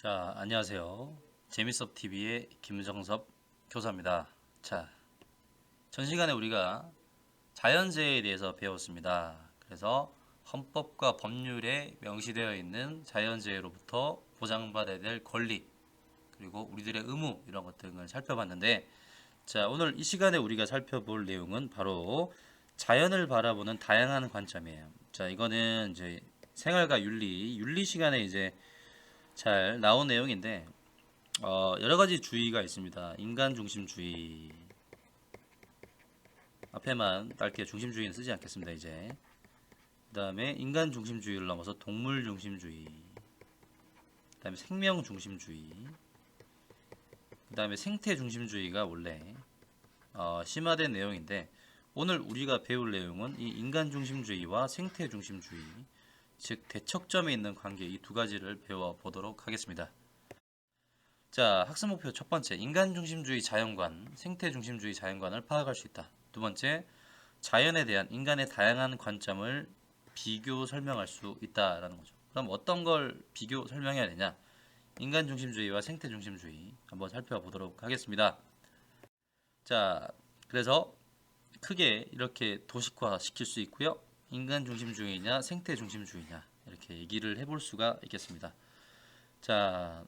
자, 안녕하세요. 재미섭TV의 김정섭 교사입니다. 자, 전 시간에 우리가 자연재해에 대해서 배웠습니다. 그래서 헌법과 법률에 명시되어 있는 자연재해로부터 보장받아야 될 권리, 그리고 우리들의 의무, 이런 것 등을 살펴봤는데, 자, 오늘 이 시간에 우리가 살펴볼 내용은 바로 자연을 바라보는 다양한 관점이에요. 자, 이거는 이제 생활과 윤리 시간에 이제 잘 나온 내용인데, 여러 가지 주의가 있습니다. 인간 중심주의. 앞에만 짧게 중심주의는 쓰지 않겠습니다, 이제. 그 다음에 인간 중심주의를 넘어서 동물 중심주의. 그 다음에 생명 중심주의. 그 다음에 생태 중심주의가 원래 심화된 내용인데, 오늘 우리가 배울 내용은 이 인간 중심주의와 생태 중심주의, 즉 대척점에 있는 관계, 이 두 가지를 배워보도록 하겠습니다. 자, 학습 목표 첫 번째, 인간 중심주의 자연관, 생태 중심주의 자연관을 파악할 수 있다. 두 번째, 자연에 대한 인간의 다양한 관점을 비교 설명할 수 있다라는 거죠. 그럼 어떤 걸 비교 설명해야 되냐? 인간 중심주의와 생태 중심주의 한번 살펴보도록 하겠습니다. 자, 그래서 크게 이렇게 도식화 시킬 수 있고요. 인간 중심주의냐, 생태 중심주의냐, 이렇게 얘기를 해볼 수가 있겠습니다. 자,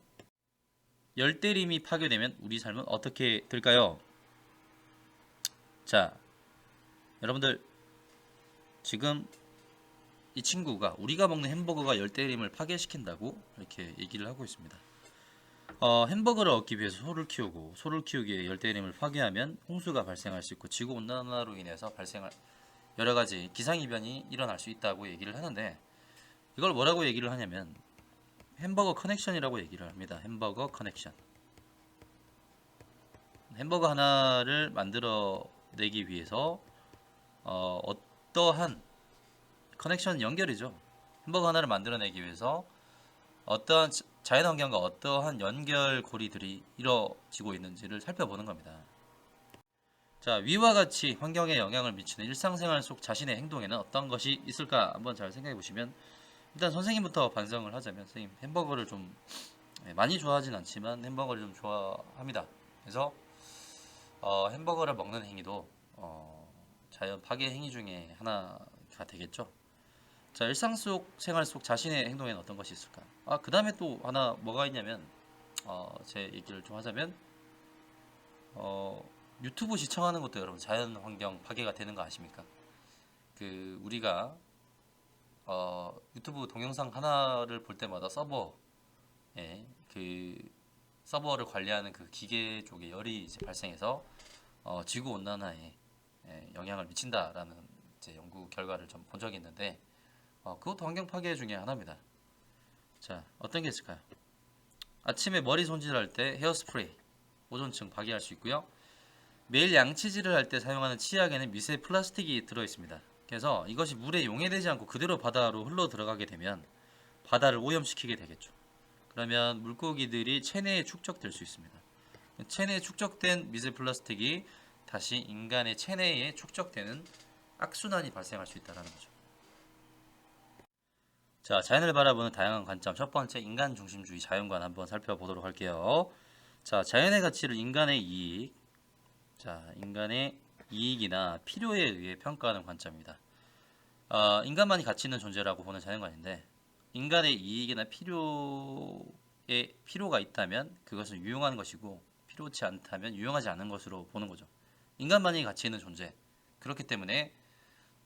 열대림이 파괴되면 우리 삶은 어떻게 될까요? 자, 여러분들 지금 이 친구가 우리가 먹는 햄버거가 열대림을 파괴시킨다고 이렇게 얘기를 하고 있습니다. 햄버거를 얻기 위해서 소를 키우고 소를 키우기 위해 열대림을 파괴하면 홍수가 발생할 수 있고 지구온난화로 인해서 발생할 여러 가지 기상이변이 일어날 수 있다고 얘기를 하는데, 이걸 뭐라고 얘기를 하냐면 햄버거 커넥션이라고 얘기를 합니다. 햄버거 커넥션. 햄버거 하나를 만들어내기 위해서 어떠한 커넥션 연결이죠. 햄버거 하나를 만들어내기 위해서 어떠한 자연환경과 어떠한 연결고리들이 이루어지고 있는지를 살펴보는 겁니다. 자, 위와 같이 환경에 영향을 미치는 일상생활 속 자신의 행동에는 어떤 것이 있을까 한번 잘 생각해 보시면, 일단 선생님부터 반성을 하자면, 선생님 햄버거를 좀 많이 좋아하진 않지만 햄버거를 좀 좋아합니다. 그래서 햄버거를 먹는 행위도 자연 파괴 행위 중에 하나가 되겠죠. 자, 일상 속 생활 속 자신의 행동에는 어떤 것이 있을까? 그 다음에 또 하나 뭐가 있냐면, 제 얘기를 좀 하자면, 유튜브 시청하는 것도 여러분 자연 환경 파괴가 되는 거 아십니까? 우리가 유튜브 동영상 하나를 볼 때마다 서버에 서버를 관리하는 그 기계 쪽에 열이 이제 발생해서 지구 온난화에 영향을 미친다라는 이제 연구 결과를 좀 본 적이 있는데, 그것도 환경 파괴 중에 하나입니다. 자, 어떤 게 있을까요? 아침에 머리 손질할 때 헤어스프레이, 오존층 파괴할 수 있고요. 매일 양치질을 할 때 사용하는 치약에는 미세 플라스틱이 들어있습니다. 그래서 이것이 물에 용해되지 않고 그대로 바다로 흘러 들어가게 되면 바다를 오염시키게 되겠죠. 그러면 물고기들이 체내에 축적될 수 있습니다. 체내에 축적된 미세 플라스틱이 다시 인간의 체내에 축적되는 악순환이 발생할 수 있다는 거죠. 자, 자연을 바라보는 다양한 관점. 첫 번째, 인간 중심주의 자연관 한번 살펴보도록 할게요. 자, 자연의 가치를 인간의 이익, 인간의 이익이나 필요에 의해 평가하는 관점입니다. 인간만이 가치 있는 존재라고 보는 자연관인데, 인간의 이익이나 필요가 있다면 그것은 유용한 것이고, 필요치 않다면 유용하지 않은 것으로 보는 거죠. 인간만이 가치 있는 존재. 그렇기 때문에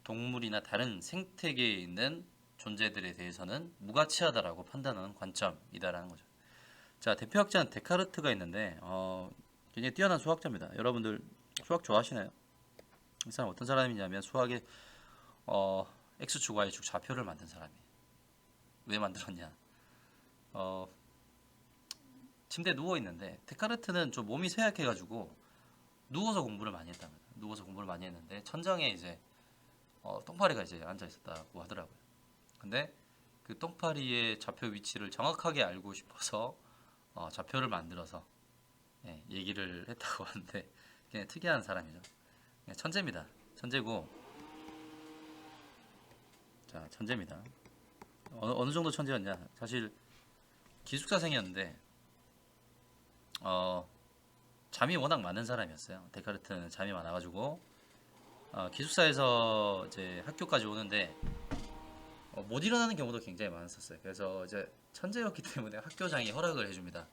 동물이나 다른 생태계에 있는 존재들에 대해서는 무가치하다라고 판단하는 관점이다라는 거죠. 자, 대표학자는 데카르트가 있는데 굉장히 뛰어난 수학자입니다. 여러분들 수학 좋아하시나요? 이 사람 어떤 사람이냐면 수학의 x축, y축 좌표를 만든 사람이에요. 왜 만들었냐? 침대에 누워 있는데, 데카르트는 좀 몸이 쇠약해가지고 누워서 공부를 많이 했답니다. 누워서 공부를 많이 했는데 천장에 이제 똥파리가 이제 앉아 있었다고 하더라고요. 근데 그 똥파리의 좌표 위치를 정확하게 알고 싶어서 좌표를 만들어서 얘기를 했다고 하는데, 그냥 특이한 사람이죠. 그냥 천재입니다. 천재고, 자, 천재입니다. 어느 정도 천재였냐? 사실 기숙사생이었는데 잠이 워낙 많은 사람이었어요. 데카르트는 잠이 많아가지고 기숙사에서 이제 학교까지 오는데 못 일어나는 경우도 굉장히 많았었어요. 그래서 이제 천재였기 때문에 학교장이 허락을 해줍니다.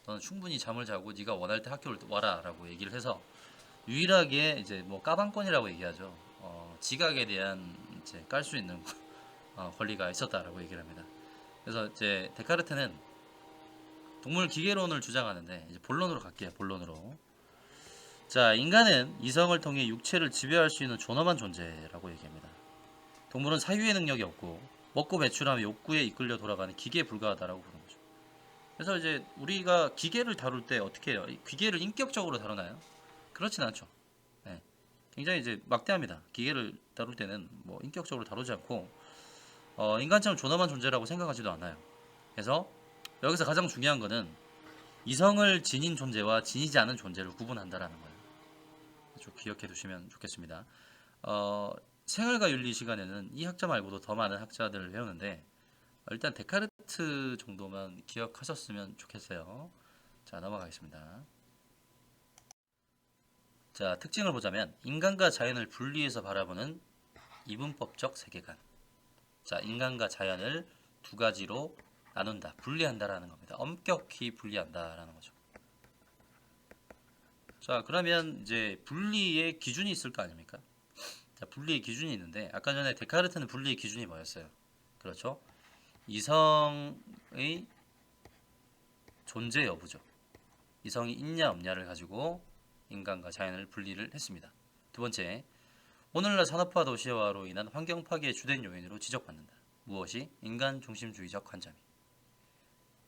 너는 충분히 잠을 자고 네가 원할 때 학교를 와라라고 얘기를 해서 유일하게 이제 뭐 까방권이라고 얘기하죠. 지각에 대한 이제 깔 수 있는 권리가 있었다라고 얘기를 합니다. 그래서 이제 데카르트는 동물 기계론을 주장하는데 이제 본론으로 갈게요. 본론으로. 자, 인간은 이성을 통해 육체를 지배할 수 있는 존엄한 존재라고 얘기합니다. 동물은 사유의 능력이 없고 먹고 배출하며 욕구에 이끌려 돌아가는 기계에 불과하다라고 보는 거죠. 그래서 이제 우리가 기계를 다룰 때 어떻게 해요? 기계를 인격적으로 다루나요? 그렇진 않죠. 네. 굉장히 이제 막대합니다. 기계를 다룰 때는 뭐 인격적으로 다루지 않고 인간처럼 존엄한 존재라고 생각하지도 않아요. 그래서 여기서 가장 중요한 거는 이성을 지닌 존재와 지니지 않은 존재를 구분한다라는 거예요. 좀 기억해 두시면 좋겠습니다. 생활과 윤리 시간에는 이 학자 말고도 더 많은 학자들을 배우는데 일단 데카르트 정도만 기억하셨으면 좋겠어요. 자, 넘어가겠습니다. 자, 특징을 보자면 인간과 자연을 분리해서 바라보는 이분법적 세계관. 자, 인간과 자연을 두 가지로 나눈다, 분리한다라는 겁니다. 엄격히 분리한다라는 거죠. 자, 그러면 이제 분리의 기준이 있을 거 아닙니까? 자, 분리의 기준이 있는데 아까 전에 데카르트는 분리의 기준이 뭐였어요? 그렇죠? 이성의 존재 여부죠. 이성이 있냐 없냐를 가지고 인간과 자연을 분리를 했습니다. 두 번째, 오늘날 산업화 도시화로 인한 환경 파괴의 주된 요인으로 지적받는다. 무엇이? 인간 중심주의적 관점이.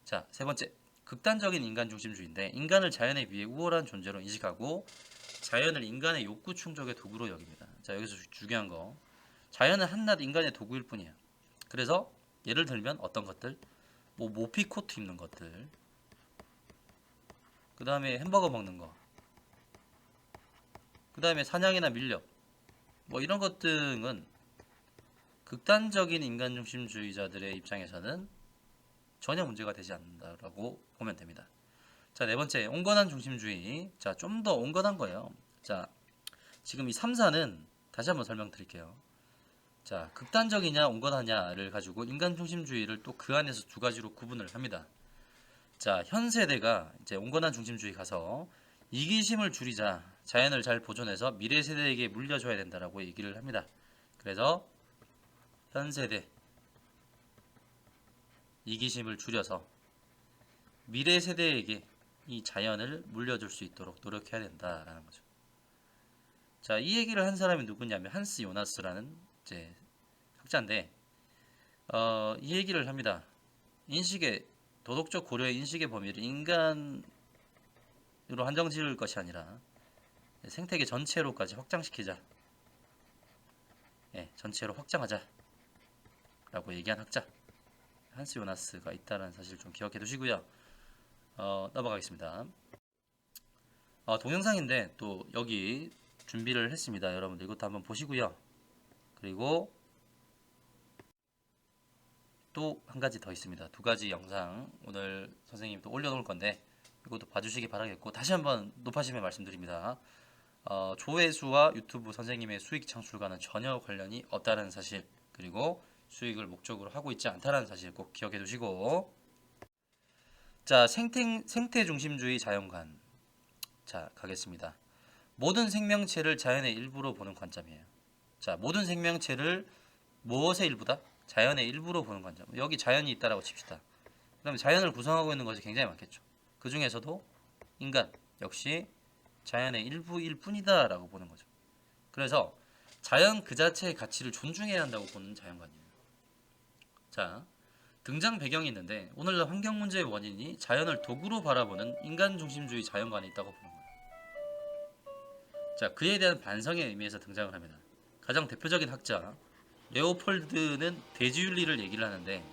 자, 세 번째, 극단적인 인간 중심주의인데 인간을 자연에 비해 우월한 존재로 인식하고 자연을 인간의 욕구 충족의 도구로 여깁니다. 자, 여기서 중요한 거, 자연은 한낱 인간의 도구일 뿐이야. 그래서 예를 들면 어떤 것들, 뭐 모피 코트 입는 것들, 그 다음에 햄버거 먹는 거, 그 다음에 사냥이나 밀렵, 뭐 이런 것 등은 극단적인 인간 중심주의자들의 입장에서는 전혀 문제가 되지 않는다라고 보면 됩니다. 자, 네 번째, 온건한 중심주의. 자, 좀 더 온건한 거예요. 자, 지금 이 3사는 다시 한번 설명드릴게요. 자, 극단적이냐 온건하냐를 가지고 인간 중심주의를 또 그 안에서 두 가지로 구분을 합니다. 자, 현 세대가 이제 온건한 중심주의 가서 이기심을 줄이자, 자연을 잘 보존해서 미래 세대에게 물려줘야 된다라고 얘기를 합니다. 그래서 현 세대 이기심을 줄여서 미래 세대에게 이 자연을 물려줄 수 있도록 노력해야 된다라는 거죠. 자, 이 얘기를 한 사람이 누구냐면 한스 요나스라는 이제 학자인데 이 얘기를 합니다. 인식의 도덕적 고려의 인식의 범위를 인간으로 한정 지을 것이 아니라 생태계 전체로까지 확장시키자. 예, 전체로 확장하자. 라고 얘기한 학자 한스 요나스가 있다는 사실 좀 기억해 두시고요. 넘어가겠습니다. 동영상인데 또 여기 준비를 했습니다. 여러분들 이것도 한번 보시고요. 그리고 또 한 가지 더 있습니다. 두 가지 영상 오늘 선생님이 또 올려놓을 건데 이것도 봐주시기 바라겠고, 다시 한번 높아심에 말씀드립니다. 조회수와 유튜브 선생님의 수익 창출과는 전혀 관련이 없다는 사실, 그리고 수익을 목적으로 하고 있지 않다는 사실 꼭 기억해 두시고, 자, 생태 중심주의 자연관. 자, 가겠습니다. 모든 생명체를 자연의 일부로 보는 관점이에요. 자, 모든 생명체를 무엇의 일부다? 자연의 일부로 보는 관점. 여기 자연이 있다라고 칩시다. 그 다음에 자연을 구성하고 있는 것이 굉장히 많겠죠. 그 중에서도 인간 역시 자연의 일부일 뿐이다 라고 보는 거죠. 그래서 자연 그 자체의 가치를 존중해야 한다고 보는 자연관이에요. 자, 등장 배경이 있는데 오늘날 환경 문제의 원인이 자연을 도구로 바라보는 인간 중심주의 자연관이 있다고 보는 거예요. 자, 그에 대한 반성의 의미에서 등장을 합니다. 가장 대표적인 학자 레오폴드는 대지윤리를 얘기를 하는데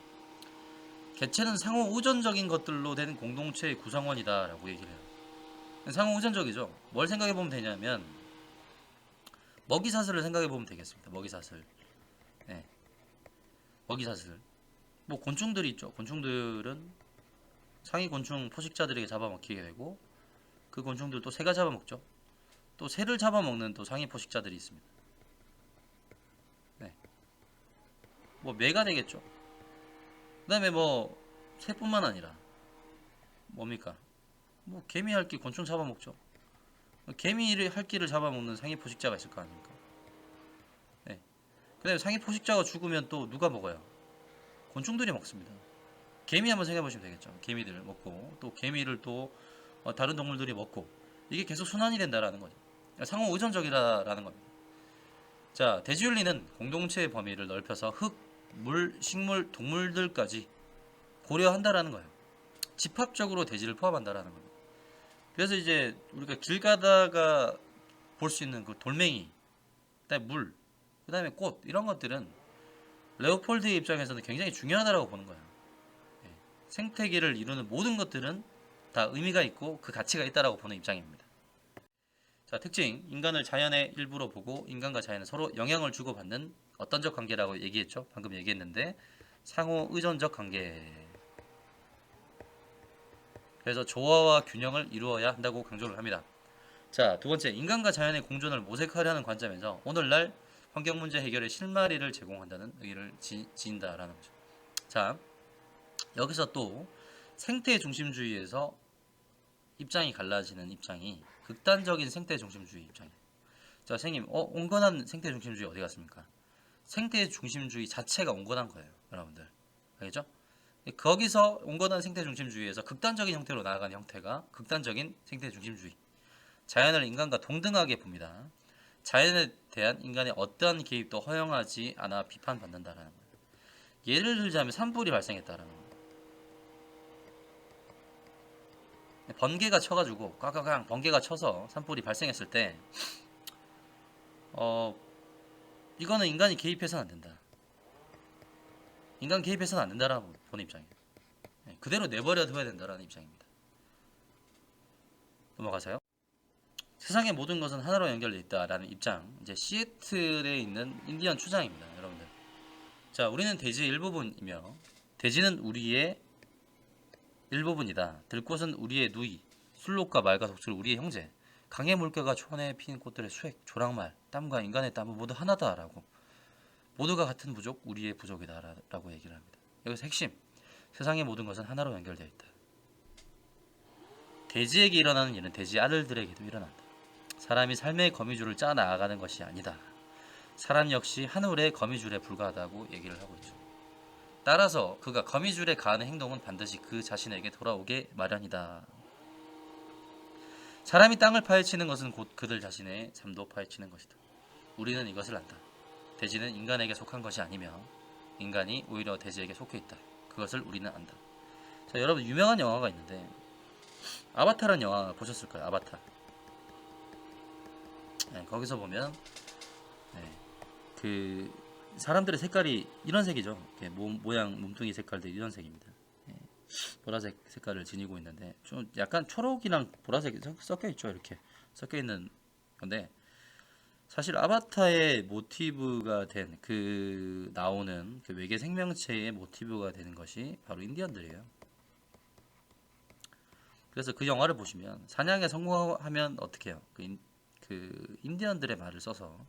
개체는 상호 우전적인 것들로 된 공동체의 구성원이다 라고 얘기를 해요. 상호 우전적이죠. 뭘 생각해 보면 되냐면 먹이사슬을 생각해 보면 되겠습니다. 먹이사슬. 네. 먹이사슬. 뭐 곤충들이 있죠. 곤충들은 상위 곤충 포식자들에게 잡아먹히게 되고 그 곤충들 또 새가 잡아먹죠. 또 새를 잡아먹는 또 상위 포식자들이 있습니다. 네. 뭐 매가 되겠죠. 그 다음에 뭐 새뿐만 아니라 뭡니까? 뭐 개미 할기 곤충 잡아먹죠. 개미를 할기를 잡아먹는 상위 포식자가 있을 거 아닙니까? 네. 그 다음에 상위 포식자가 죽으면 또 누가 먹어요? 곤충들이 먹습니다. 개미 한번 생각해보시면 되겠죠. 개미들 먹고 또 개미를 또 다른 동물들이 먹고 이게 계속 순환이 된다라는 거죠. 상호 의존적이라는 겁니다. 자, 대지윤리는 공동체의 범위를 넓혀서 흙, 물, 식물, 동물들까지 고려한다라는 거예요. 집합적으로 대지를 포함한다라는 겁니다. 그래서 이제 우리가 길 가다가 볼 수 있는 그 돌멩이, 그다음에 물, 그다음에 꽃 이런 것들은 레오폴드의 입장에서는 굉장히 중요하다라고 보는 거예요. 생태계를 이루는 모든 것들은 다 의미가 있고 그 가치가 있다라고 보는 입장입니다. 자, 특징. 인간을 자연의 일부로 보고 인간과 자연은 서로 영향을 주고받는 어떤적 관계라고 얘기했죠. 방금 얘기했는데 상호 의존적 관계. 그래서 조화와 균형을 이루어야 한다고 강조를 합니다. 자, 두 번째. 인간과 자연의 공존을 모색하려는 관점에서 오늘날 환경 문제 해결의 실마리를 제공한다는 의의를 지닌다라는 거죠. 자, 여기서 또 생태 중심주의에서 입장이 갈라지는 입장이 극단적인 생태 중심주의 입장이에요. 자, 선생님, 온건한 생태 중심주의 어디 갔습니까? 생태 중심주의 자체가 온건한 거예요, 여러분들. 알겠죠? 거기서 온건한 생태 중심주의에서 극단적인 형태로 나아가는 형태가 극단적인 생태 중심주의. 자연을 인간과 동등하게 봅니다. 자연에 대한 인간의 어떠한 개입도 허용하지 않아 비판받는다라는 거예요. 예를 들자면 산불이 발생했다라는 거예요. 번개가 쳐가지고 꽉꽉꽉 번개가 쳐서 산불이 발생했을 때 이거는 인간이 개입해서는 안 된다. 인간 개입해서는 안 된다라고 보는 입장이에요. 그대로 내버려 둬야 된다라는 입장입니다. 넘어가세요. 세상의 모든 것은 하나로 연결되어 있다라는 입장. 이제 시애틀에 있는 인디언 추장입니다, 여러분들. 자, 우리는 대지의 일부분이며 대지는 우리의 일부분이다. 들꽃은 우리의 누이, 술록과 말과 독수리 우리의 형제, 강의 물결과 초원에 피는 꽃들의 수액, 조랑말, 땀과 인간의 땀은 모두 하나다라고. 모두가 같은 부족, 우리의 부족이다라고 얘기를 합니다. 여기서 핵심, 세상의 모든 것은 하나로 연결되어 있다. 대지에게 일어나는 일은 대지 아들들에게도 일어난다. 사람이 삶의 거미줄을 짜 나아가는 것이 아니다. 사람 역시 하늘의 거미줄에 불과하다고 얘기를 하고 있죠. 따라서 그가 거미줄에 가하는 행동은 반드시 그 자신에게 돌아오게 마련이다. 사람이 땅을 파헤치는 것은 곧 그들 자신의 삶도 파헤치는 것이다. 우리는 이것을 안다. 대지는 인간에게 속한 것이 아니며 인간이 오히려 대지에게 속해 있다. 그것을 우리는 안다. 자, 여러분 유명한 영화가 있는데 아바타라는 영화 보셨을 거예요. 아바타. 네, 거기서 보면 그 사람들의 색깔이 이런 색이죠. 모양 몸뚱이 색깔도 이런 색입니다. 보라색 색깔을 지니고 있는데 좀 약간 초록이랑 보라색이 섞여 있죠. 이렇게 섞여 있는 건데 사실 아바타의 모티브가 된 그 나오는 그 외계 생명체의 모티브가 되는 것이 바로 인디언들이에요. 그래서 그 영화를 보시면 사냥에 성공하면 어떻게 해요? 그 인디언들의 말을 써서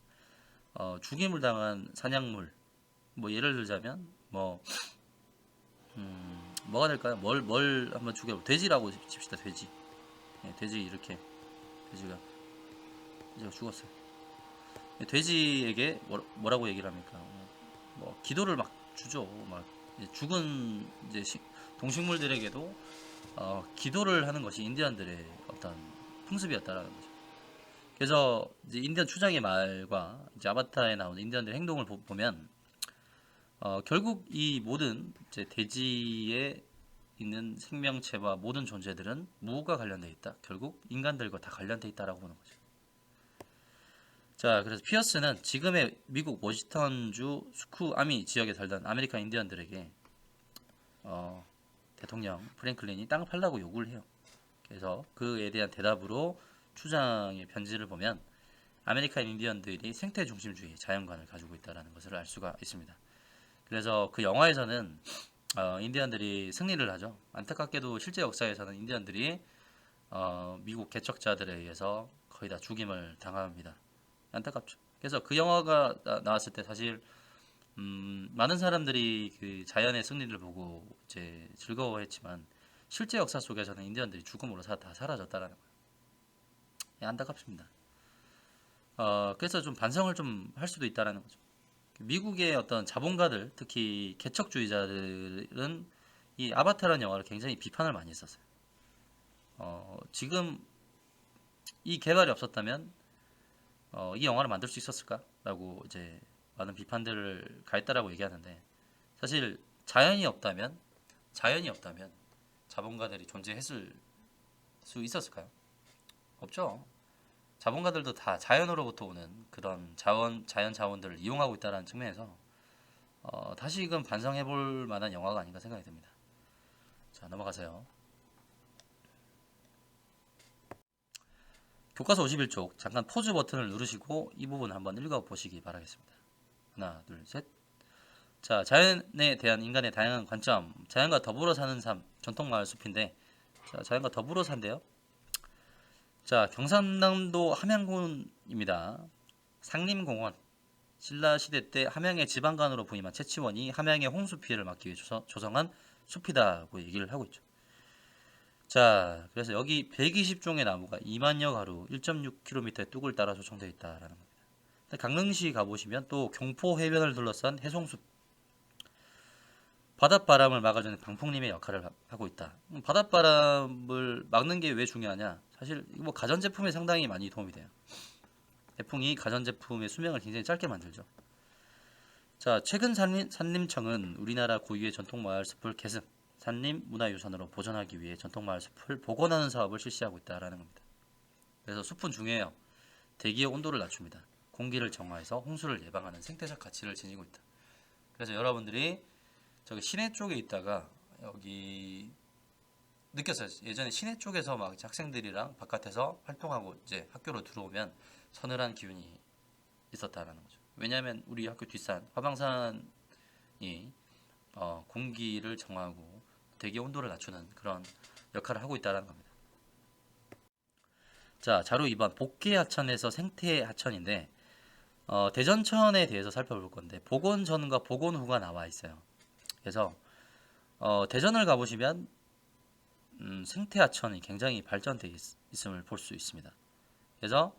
죽임을 당한 사냥물, 뭐 예를 들자면 뭐가 될까요? 뭘 한번 죽여 돼지라고 칩시다. 돼지. 돼지 이렇게 돼지가 죽었어요. 돼지에게 뭐라고 얘기를 합니까? 뭐 기도를 막 주죠. 막 죽은 이제 동식물들에게도 기도를 하는 것이 인디언들의 어떤 풍습이었다라는 거죠. 그래서 이제 인디언 추장의 말과 이제 아바타에 나오는 인디언들의 행동을 보면 결국 이 모든 이제 대지에 있는 생명체와 모든 존재들은 무엇과 관련되어 있다? 결국 인간들과 다 관련되어 있다라고 보는 거죠. 자, 그래서 피어스는 지금의 미국 워싱턴주 스쿠아미 지역에 살던 아메리칸 인디언들에게 대통령 프랭클린이 땅을 팔라고 요구를 해요. 그래서 그에 대한 대답으로 추장의 편지를 보면 아메리칸 인디언들이 생태 중심주의 자연관을 가지고 있다는 것을 알 수가 있습니다. 그래서 그 영화에서는 인디언들이 승리를 하죠. 안타깝게도 실제 역사에서는 인디언들이 미국 개척자들에 의해서 거의 다 죽임을 당합니다. 안타깝죠. 그래서 그 영화가 나왔을 때 사실 많은 사람들이 그 자연의 승리를 보고 이제 즐거워했지만 실제 역사 속에서는 인디언들이 죽음으로 다 사라졌다라는 거예요. 예, 안타깝습니다. 그래서 좀 반성을 좀 할 수도 있다라는 거죠. 미국의 어떤 자본가들, 특히 개척주의자들은 이 아바타라는 영화를 굉장히 비판을 많이 했었어요. 지금 이 개발이 없었다면 이 영화를 만들 수 있었을까라고 이제 많은 비판들을 가했다라고 얘기하는데 사실 자연이 없다면 자본가들이 존재했을 수 있었을까요? 없죠. 자본가들도 다 자연으로부터 오는 그런 자연 자원들을 이용하고 있다는 측면에서 다시금 반성해 볼 만한 영화가 아닌가 생각이 듭니다. 자, 넘어가세요. 교과서 51쪽 잠깐 포즈 버튼을 누르시고 이 부분 한번 읽어보시기 바라겠습니다. 하나, 둘, 셋. 자, 자연에 대한 인간의 다양한 관점, 자연과 더불어 사는 삶, 전통마을 숲인데, 자, 자연과 더불어 산대요. 자, 경상남도 함양군입니다. 상림공원. 신라시대 때 함양의 지방간으로 부임한 채치원이 함양의 홍수 피해를 막기 위해 조성한 숲이다고 얘기를 하고 있죠. 자, 그래서 여기 120종의 나무가 2만여 가루 1.6km의 뚝을 따라 조성되어 있다라는 겁니다. 강릉시 가보시면 또 경포 해변을 둘러싼 해송숲, 바닷바람을 막아주는 방풍림의 역할을 하고 있다. 바닷바람을 막는 게 왜 중요하냐? 사실 뭐 가전제품에 상당히 많이 도움이 돼요. 해풍이 가전제품의 수명을 굉장히 짧게 만들죠. 자, 최근 산림청은 우리나라 고유의 전통마을 숲을 계승, 산림문화유산으로 보존하기 위해 전통마을 숲을 복원하는 사업을 실시하고 있다라는 겁니다. 그래서 숲은 중요해요. 대기의 온도를 낮춥니다. 공기를 정화해서 홍수를 예방하는 생태적 가치를 지니고 있다. 그래서 여러분들이 저기 시내 쪽에 있다가 여기 느꼈어요. 예전에 시내 쪽에서 막 학생들이랑 바깥에서 활동하고 이제 학교로 들어오면 서늘한 기운이 있었다라는 거죠. 왜냐하면 우리 학교 뒷산 화방산이 공기를 정화하고 대기 온도를 낮추는 그런 역할을 하고 있다는 겁니다. 자, 자료 2번 복개 하천에서 생태 하천인데 대전천에 대해서 살펴볼 건데 복원 전과 복원 후가 나와 있어요. 그래서 대전을 가보시면 생태 하천이 굉장히 발전되어 있음을 볼 수 있습니다. 그래서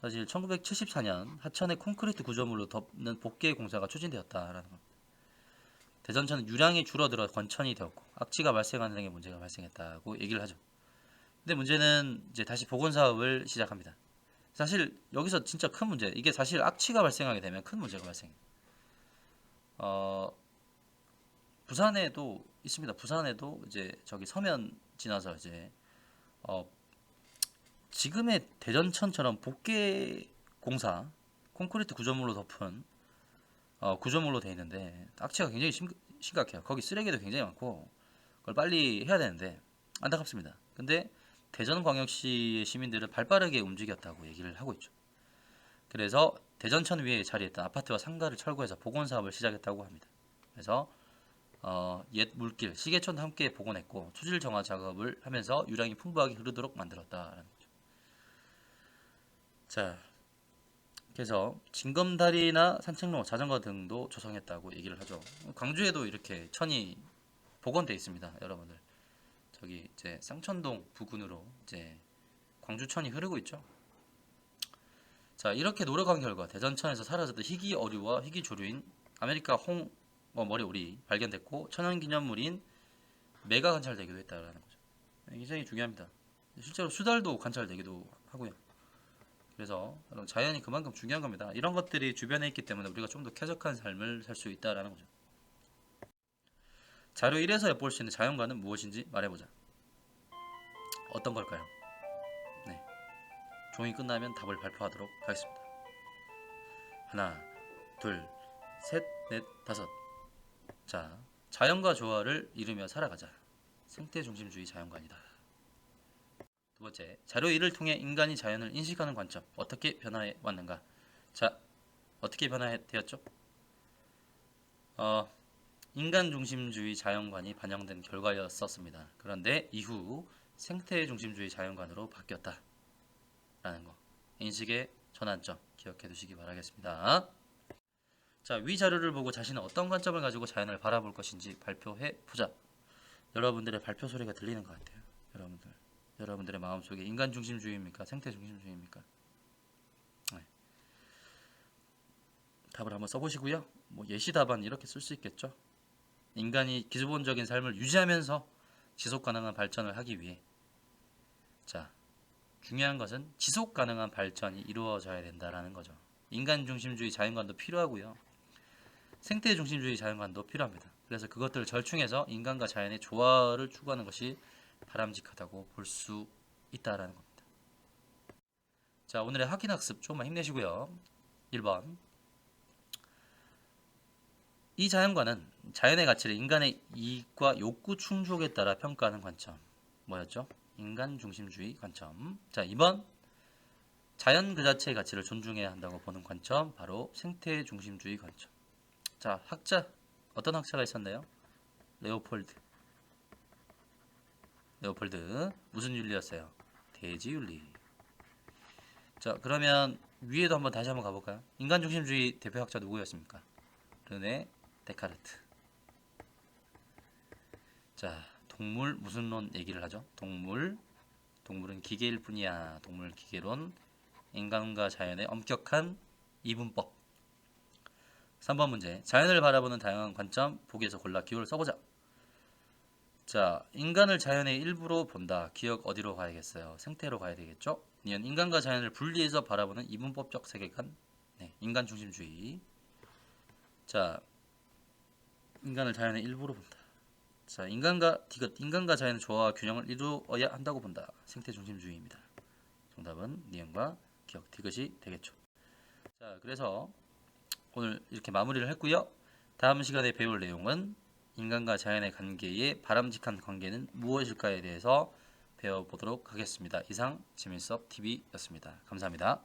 사실 1974년 하천의 콘크리트 구조물로 덮는 복개 공사가 추진되었다라는 겁니다. 대전천은 유량이 줄어들어 건천이 되었고 악취가 발생하는 등의 문제가 발생했다고 얘기를 하죠. 근데 문제는 이제 다시 복원 사업을 시작합니다. 사실 여기서 진짜 큰 문제, 이게 사실 악취가 발생하게 되면 큰 문제가 발생해요. 부산에도 있습니다. 부산에도 이제 저기 서면 지나서 이제 지금의 대전천처럼 복개 공사 콘크리트 구조물로 덮은 구조물로 되어 있는데 악취가 굉장히 심각해요. 거기 쓰레기도 굉장히 많고 그걸 빨리 해야 되는데 안타깝습니다. 근데 대전광역시 시민들은 발빠르게 움직였다고 얘기를 하고 있죠. 그래서 대전천 위에 자리했던 아파트와 상가를 철거해서 복원 사업을 시작했다고 합니다. 그래서 옛 물길, 시계천도 함께 복원했고 토질 정화 작업을 하면서 유량이 풍부하게 흐르도록 만들었다라는 거죠. 자, 그래서 징검다리나 산책로, 자전거 등도 조성했다고 얘기를 하죠. 광주에도 이렇게 천이 복원되어 있습니다, 여러분들. 저기 이제 쌍천동 부근으로 이제 광주천이 흐르고 있죠. 자, 이렇게 노력한 결과 대전천에서 사라졌던 희귀 어류와 희귀 조류인 아메리카 머리오리 발견됐고 천연기념물인 메가 관찰되기도 했다라는 거죠. 굉장히 중요합니다. 실제로 수달도 관찰되기도 하고요. 그래서 자연이 그만큼 중요한 겁니다. 이런 것들이 주변에 있기 때문에 우리가 좀 더 쾌적한 삶을 살 수 있다라는 거죠. 자료 1에서 엿볼 수 있는 자연과는 무엇인지 말해보자. 어떤 걸까요? 네, 종이 끝나면 답을 발표하도록 하겠습니다. 하나, 둘, 셋, 넷, 다섯. 자, 자연과 조화를 이루며 살아가자. 생태중심주의 자연관이다. 두 번째, 자료 1을 통해 인간이 자연을 인식하는 관점, 어떻게 변화해 왔는가? 자, 어떻게 변화되었죠? 인간 중심주의 자연관이 반영된 결과였었습니다. 그런데 이후 생태 중심주의 자연관으로 바뀌었다라는 거. 인식의 전환점 기억해 두시기 바라겠습니다. 자, 위 자료를 보고 자신은 어떤 관점을 가지고 자연을 바라볼 것인지 발표해 보자. 여러분들의 발표 소리가 들리는 것 같아요. 여러분들의 마음속에 인간 중심주의입니까? 생태 중심주의입니까? 네. 답을 한번 써보시고요. 뭐 예시 답안 이렇게 쓸 수 있겠죠. 인간이 기본적인 삶을 유지하면서 지속 가능한 발전을 하기 위해, 자, 중요한 것은 지속 가능한 발전이 이루어져야 된다라는 거죠. 인간 중심주의 자연관도 필요하고요. 생태 중심주의 자연관도 필요합니다. 그래서 그것들을 절충해서 인간과 자연의 조화를 추구하는 것이 바람직하다고 볼 수 있다라는 겁니다. 자, 오늘의 확인학습 조금만 힘내시고요. 1번. 이 자연관은 자연의 가치를 인간의 이익과 욕구 충족에 따라 평가하는 관점. 뭐였죠? 인간 중심주의 관점. 자, 2번. 자연 그 자체의 가치를 존중해야 한다고 보는 관점. 바로 생태 중심주의 관점. 자, 학자. 어떤 학자가 있었나요? 레오폴드. 무슨 윤리였어요? 대지윤리. 자, 그러면 위에도 한번 다시 한번 가볼까요? 인간 중심주의 대표학자 누구였습니까? 르네 데카르트. 자, 동물 무슨 론 얘기를 하죠? 동물은 기계일 뿐이야. 동물 기계론. 인간과 자연의 엄격한 이분법. 3번 문제. 자연을 바라보는 다양한 관점. 보기에서 골라 기호를 써보자. 자, 인간을 자연의 일부로 본다. 기억 어디로 가야겠어요? 생태로 가야 되겠죠? 니은 인간과 자연을 분리해서 바라보는 이분법적 세계관. 네, 인간 중심주의. 자, 인간을 자연의 일부로 본다. 자, 인간과 자연의 조화와 균형을 이루어야 한다고 본다. 생태 중심주의입니다. 정답은 니은과 기억 디귿이 되겠죠. 자, 그래서 오늘 이렇게 마무리를 했고요. 다음 시간에 배울 내용은 인간과 자연의 관계의 바람직한 관계는 무엇일까에 대해서 배워보도록 하겠습니다. 이상 지민수업TV였습니다. 감사합니다.